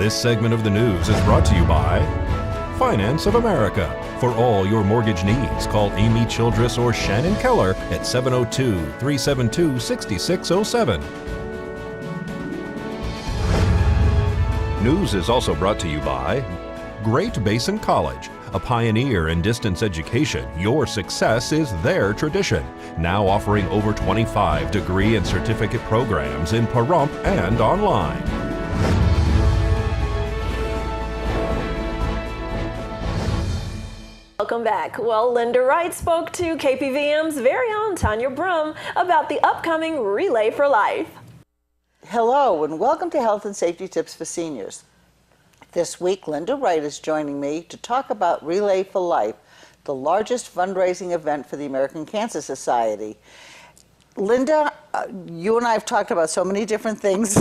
This segment of the news is brought to you by Finance of America. For all your mortgage needs, call Amy Childress or Shannon Keller at 702-372-6607. News is also brought to you by Great Basin College. A pioneer in distance education, your success is their tradition. Now offering over 25 degree and certificate programs in Pahrump and online. Welcome back. Well, Linda Wright spoke to KPVM's very own Tanya Brum about the upcoming Relay for Life. Hello and welcome to Health and Safety Tips for Seniors. This week, Linda Wright is joining me to talk about Relay for Life, the largest fundraising event for the American Cancer Society. Linda, you and I have talked about so many different things,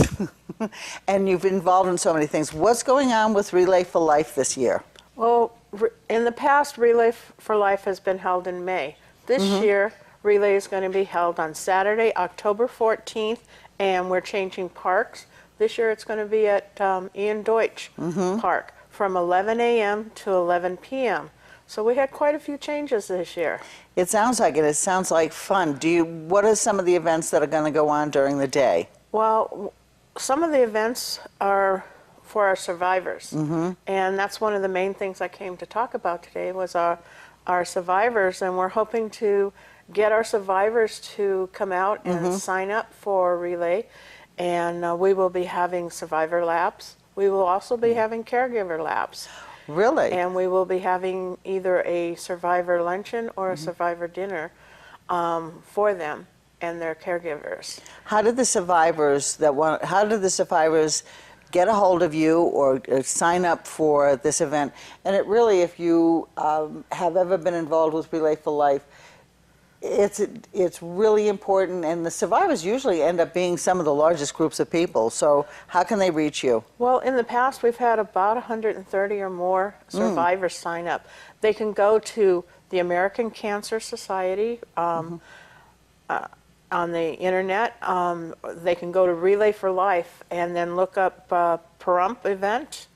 and you've been involved in so many things. What's going on with Relay for Life this year? Well, in the past, Relay for Life has been held in May. This year, Relay is going to be held on Saturday, October 14th, and we're changing parks. This year it's going to be at Ian Deutsch Park from 11 a.m. to 11 p.m. So we had quite a few changes this year. It sounds like it. It sounds like fun. What are some of the events that are going to go on during the day? Well, some of the events are for our survivors. And that's one of the main things I came to talk about today was our survivors. And we're hoping to get our survivors to come out and sign up for Relay. And we will be having survivor labs. We will also be having caregiver labs. Really? And we will be having either a survivor luncheon or a survivor dinner for them and their caregivers. How did the survivors get a hold of you or sign up for this event? And it really, if you have ever been involved with Relay for Life, it's really important, and the survivors usually end up being some of the largest groups of people. So how can they reach you? Well, in the past, we've had about 130 or more survivors sign up. They can go to the American Cancer Society on the internet. They can go to Relay for Life and then look up Pahrump event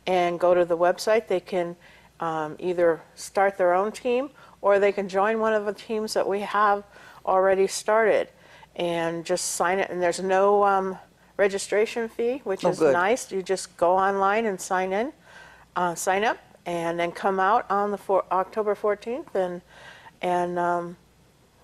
and go to the website. They can either start their own team or they can join one of the teams that we have already started and just sign it. And there's no registration fee, which is nice. You just go online and sign up, and then come out on the October 14th and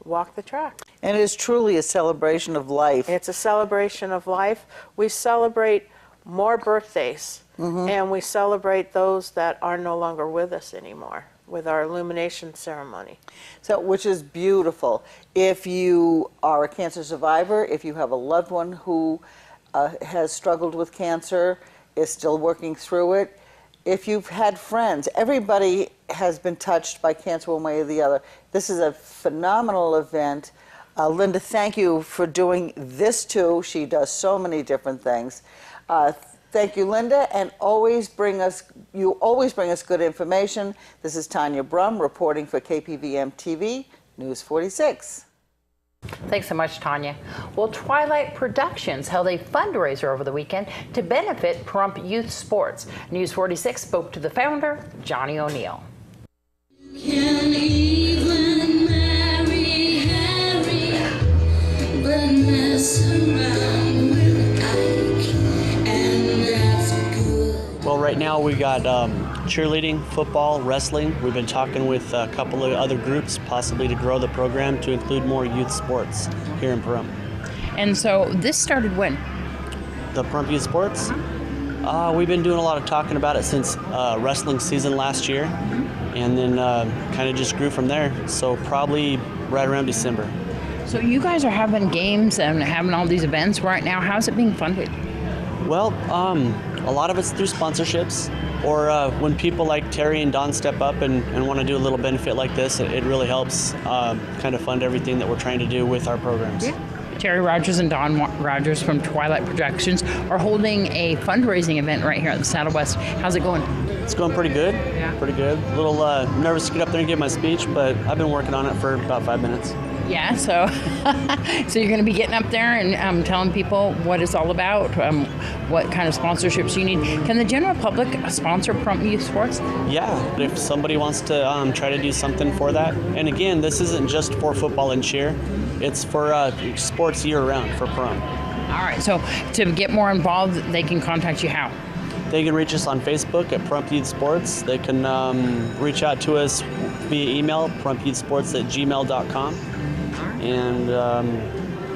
walk the track. And it is truly a celebration of life. It's a celebration of life. We celebrate more birthdays, and we celebrate those that are no longer with us anymore with our illumination ceremony. So, which is beautiful. If you are a cancer survivor, if you have a loved one who has struggled with cancer, is still working through it, if you've had friends, everybody has been touched by cancer one way or the other. This is a phenomenal event. Linda, thank you for doing this too. She does so many different things. Thank you, Linda, and you always bring us good information. This is Tanya Brum reporting for KPVM TV, News 46. Thanks so much, Tanya. Well, Twilight Productions held a fundraiser over the weekend to benefit Pahrump Youth Sports. News 46 spoke to the founder, Johnny O'Neill. Can even marry Harry, but mess around with Ike, and that's good. Well, right now we got cheerleading, football, wrestling. We've been talking with a couple of other groups, possibly to grow the program to include more youth sports here in Pahrump. And so this started when? The Pahrump Youth Sports? We've been doing a lot of talking about it since wrestling season last year, and then kind of just grew from there. So probably right around December. So you guys are having games and having all these events right now. How's it being funded? Well, a lot of it's through sponsorships, or when people like Terry and Don step up and want to do a little benefit like this, it really helps kind of fund everything that we're trying to do with our programs. Yeah. Terry Rogers and Don Rogers from Twilight Productions are holding a fundraising event right here at the Saddle West. How's it going? It's going pretty good. Yeah. Pretty good. A little nervous to get up there and give my speech, but I've been working on it for about 5 minutes. Yeah, so so you're going to be getting up there and telling people what it's all about, what kind of sponsorships you need. Can the general public sponsor Prump Youth Sports? Yeah, if somebody wants to try to do something for that. And again, this isn't just for football and cheer. It's for sports year-round for Prump. All right, so to get more involved, they can contact you how? They can reach us on Facebook at Prump Youth Sports. They can reach out to us via email, prumphyouthsports@gmail.com. And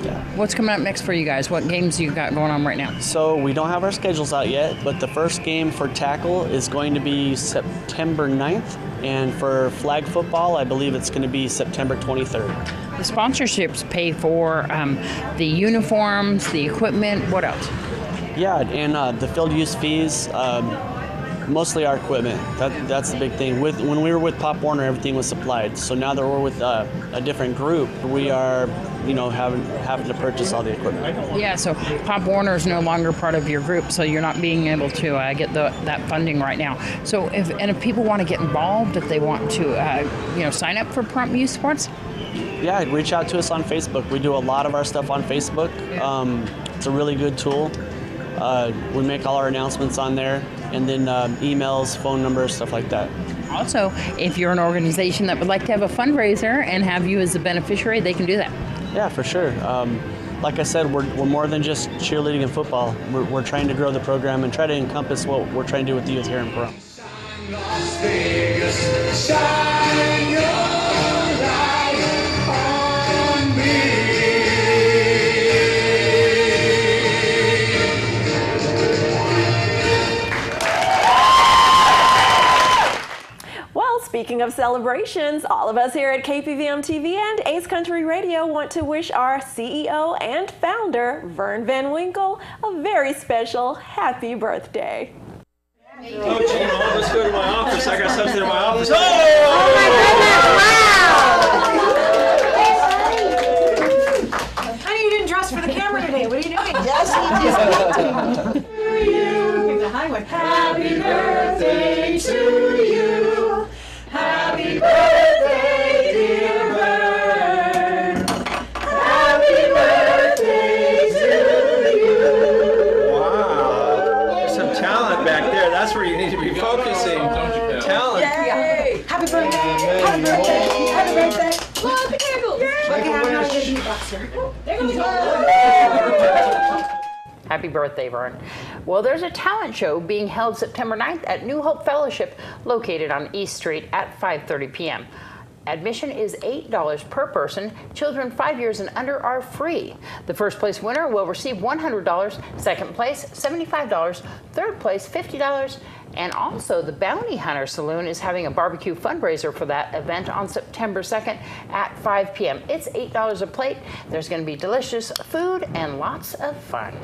yeah. What's coming up next for you guys? What games you got going on right now? So we don't have our schedules out yet, but the first game for tackle is going to be September 9th. And for flag football, I believe it's going to be September 23rd. The sponsorships pay for the uniforms, the equipment, what else? Yeah, and the field use fees, mostly our equipment. That's the big thing. When we were with Pop Warner, everything was supplied. So now that we're with a different group, we are, having to purchase all the equipment. Yeah, so Pop Warner is no longer part of your group, so you're not being able to get that funding right now. So if people want to get involved, if they want to, sign up for Prump Youth Sports? Yeah, reach out to us on Facebook. We do a lot of our stuff on Facebook. It's a really good tool. We make all our announcements on there, and then emails, phone numbers, stuff like that. Also, if you're an organization that would like to have a fundraiser and have you as a beneficiary, they can do that. Yeah, for sure. Like I said, we're more than just cheerleading and football. We're trying to grow the program and try to encompass what we're trying to do with the youth here in Pahrump. Las Vegas, shine your light on me. Well, speaking of celebrations, all of us here at KPVM TV and Ace Country Radio want to wish our CEO and founder, Vern Van Winkle, a very special happy birthday. Oh, Gina, let's go to my office. I got something in my office. Oh my goodness, wow! Honey, you didn't dress for the camera today. What are you doing? Yes, he did. Happy birthday to you. Happy birthday, dear Vern. Happy birthday to you. Wow. There's some talent back there. That's where you need to be focusing. Talent. Yay! Happy birthday! Happy birthday! Happy birthday! Blow out the candles! Happy birthday, Vern. Well, there's a talent show being held September 9th at New Hope Fellowship, located on East Street at 5:30 p.m. Admission is $8 per person. Children 5 years and under are free. The first place winner will receive $100, second place $75, third place $50, and also the Bounty Hunter Saloon is having a barbecue fundraiser for that event on September 2nd at 5 p.m. It's $8 a plate. There's going to be delicious food and lots of fun.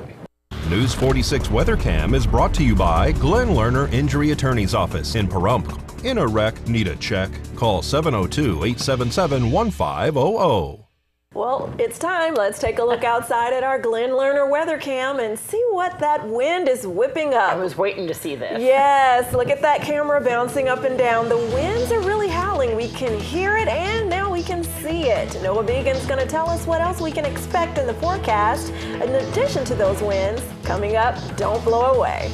News 46 Weather Cam is brought to you by Glenn Lerner Injury Attorney's Office in Pahrump. In a wreck, need a check? Call 702-877-1500. Well, it's time. Let's take a look outside at our Glenn Lerner weather cam and see what that wind is whipping up. I was waiting to see this. Yes, look at that camera bouncing up and down. The winds are really howling. We can hear it and now we can see it. Noah Began's going to tell us what else we can expect in the forecast. In addition to those winds, coming up, don't blow away.